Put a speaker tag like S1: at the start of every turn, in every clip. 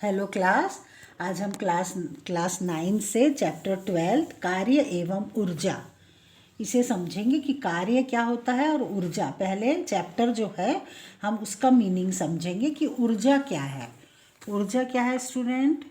S1: Hello class. आज हम class 9 से चैप्टर 12 कार्य एवं ऊर्जा इसे समझेंगे कि कार्य क्या होता है और ऊर्जा। पहले चैप्टर जो है हम उसका मीनिंग समझेंगे कि ऊर्जा क्या है। ऊर्जा क्या है स्टूडेंट?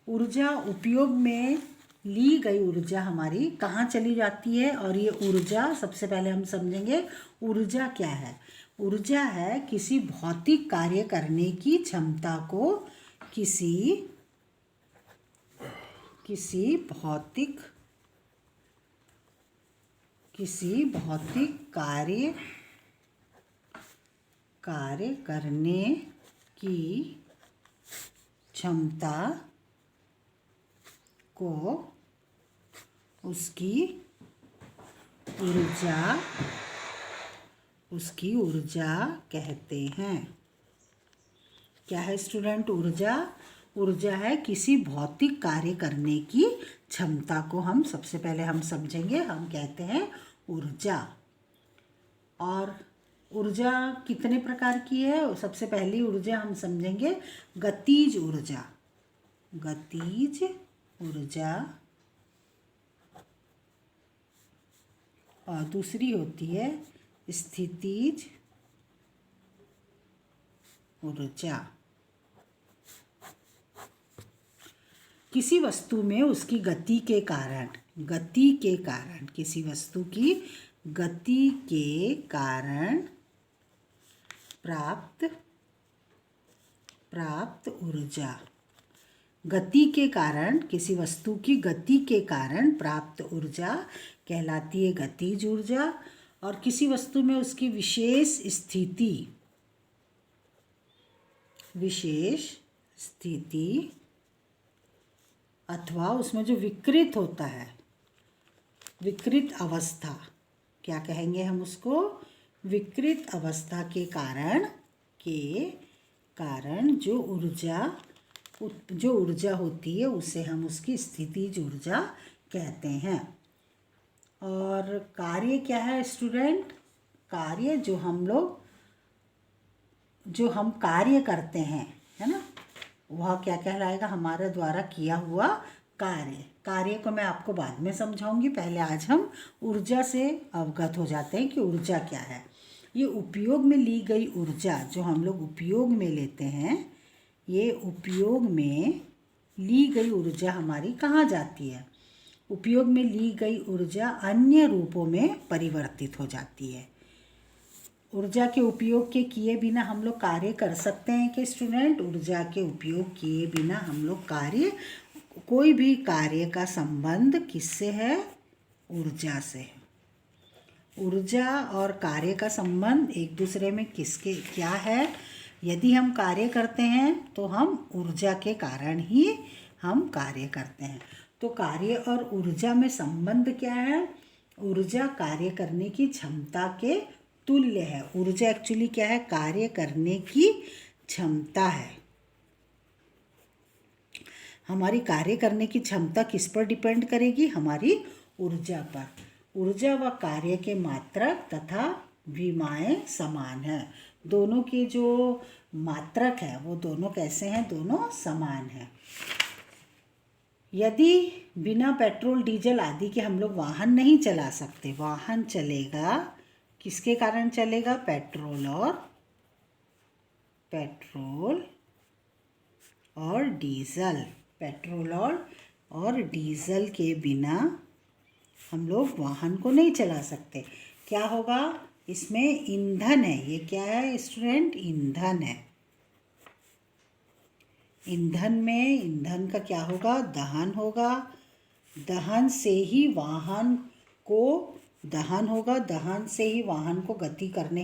S1: ऊर्जा उपयोग में ली गई ऊर्जा हमारी कहाँ चली जाती है। और ये ऊर्जा सबसे पहले हम समझेंगे ऊर्जा क्या है। ऊर्जा है किसी भौतिक कार्य करने की क्षमता को किसी भौतिक कार्य करने की क्षमता को उसकी ऊर्जा कहते हैं। क्या है स्टूडेंट ऊर्जा? ऊर्जा है किसी भौतिक कार्य करने की क्षमता को हम सबसे पहले हम समझेंगे, हम कहते हैं ऊर्जा। और ऊर्जा कितने प्रकार की है? सबसे पहली ऊर्जा हम समझेंगे गतिज ऊर्जा। और दूसरी होती है स्थितिज ऊर्जा। किसी वस्तु में उसकी गति के कारण किसी वस्तु की गति के कारण प्राप्त ऊर्जा। गति के कारण, किसी वस्तु की गति के कारण प्राप्त ऊर्जा कहलाती है गतिज ऊर्जा। और किसी वस्तु में उसकी विशेष स्थिति अथवा उसमें जो विकृत होता है, विकृत अवस्था, क्या कहेंगे हम उसको? विकृत अवस्था के कारण जो ऊर्जा होती है उसे हम उसकी स्थितिज ऊर्जा कहते हैं। और कार्य क्या है स्टूडेंट? कार्य जो हम कार्य करते हैं, है ना, वह क्या कहलाएगा? हमारे द्वारा किया हुआ कार्य को मैं आपको बाद में समझाऊंगी। पहले आज हम ऊर्जा से अवगत हो जाते हैं कि ऊर्जा क्या है। ये उपयोग में ली गई ऊर्जा, जो हम लोग उपयोग में लेते हैं, ये उपयोग में ली गई ऊर्जा हमारी कहाँ जाती है? उपयोग में ली गई ऊर्जा अन्य रूपों में परिवर्तित हो जाती है। ऊर्जा के उपयोग के किए बिना हम लोग कार्य कर सकते हैं कि स्टूडेंट? ऊर्जा के उपयोग किए बिना हम लोग कोई भी कार्य का संबंध किससे है? ऊर्जा से है। ऊर्जा और कार्य का संबंध एक दूसरे में क्या है? यदि हम कार्य करते हैं तो हम ऊर्जा के कारण ही हम कार्य करते हैं। तो कार्य और ऊर्जा में संबंध क्या है? ऊर्जा कार्य करने की क्षमता के तुल्य है। ऊर्जा एक्चुअली क्या है? कार्य करने की क्षमता है। हमारी कार्य करने की क्षमता किस पर डिपेंड करेगी? हमारी ऊर्जा पर। ऊर्जा व कार्य के मात्रक तथा विमाएं समान है। दोनों के जो मात्रक है वो दोनों कैसे हैं? दोनों समान हैं। यदि बिना पेट्रोल डीजल आदि के हम लोग वाहन नहीं चला सकते, वाहन चलेगा किसके कारण चलेगा? पेट्रोल और डीजल के बिना हम लोग वाहन को नहीं चला सकते। क्या होगा? इसमें ईंधन है। ये क्या है स्टूडेंट? ईंधन है। ईंधन का क्या होगा? दहन होगा। दहन से ही वाहन को गति करने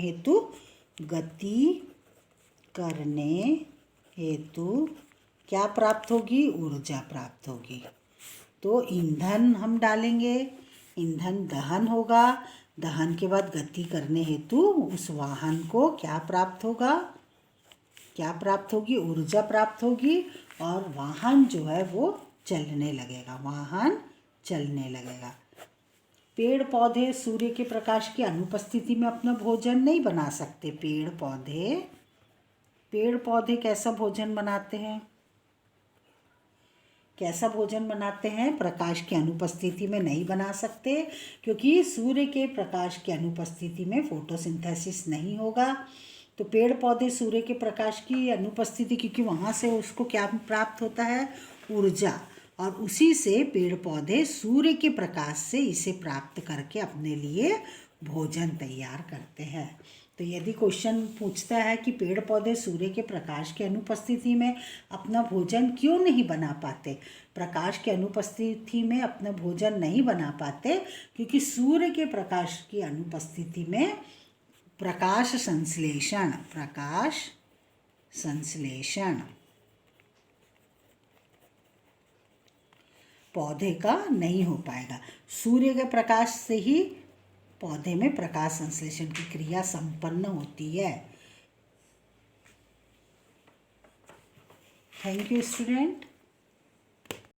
S1: हेतु क्या प्राप्त होगी? ऊर्जा प्राप्त होगी। तो ईंधन हम डालेंगे, ईंधन दहन होगा, दहन के बाद गति करने हेतु उस वाहन को क्या प्राप्त होगी? ऊर्जा प्राप्त होगी। और वाहन जो है वो चलने लगेगा। पेड़ पौधे सूर्य के प्रकाश की अनुपस्थिति में अपना भोजन नहीं बना सकते। पेड़ पौधे पेड़ पौधे कैसा भोजन बनाते हैं? कैसा भोजन बनाते हैं? प्रकाश की अनुपस्थिति में नहीं बना सकते, क्योंकि सूर्य के प्रकाश की अनुपस्थिति में फोटोसिंथेसिस नहीं होगा। तो पेड़ पौधे सूर्य के प्रकाश की अनुपस्थिति, क्योंकि वहाँ से उसको क्या प्राप्त होता है? ऊर्जा, और उसी से पेड़ पौधे सूर्य के प्रकाश से इसे प्राप्त करके अपने लिए भोजन तैयार करते हैं। तो यदि क्वेश्चन पूछता है कि पेड़ पौधे सूर्य के प्रकाश की अनुपस्थिति में अपना भोजन क्यों नहीं बना पाते, प्रकाश की अनुपस्थिति में अपना भोजन नहीं बना पाते, क्योंकि सूर्य के प्रकाश की अनुपस्थिति में प्रकाश संश्लेषण पौधे का नहीं हो पाएगा। सूर्य के प्रकाश से ही पौधे में प्रकाश संश्लेषण की क्रिया संपन्न होती है। Thank you student.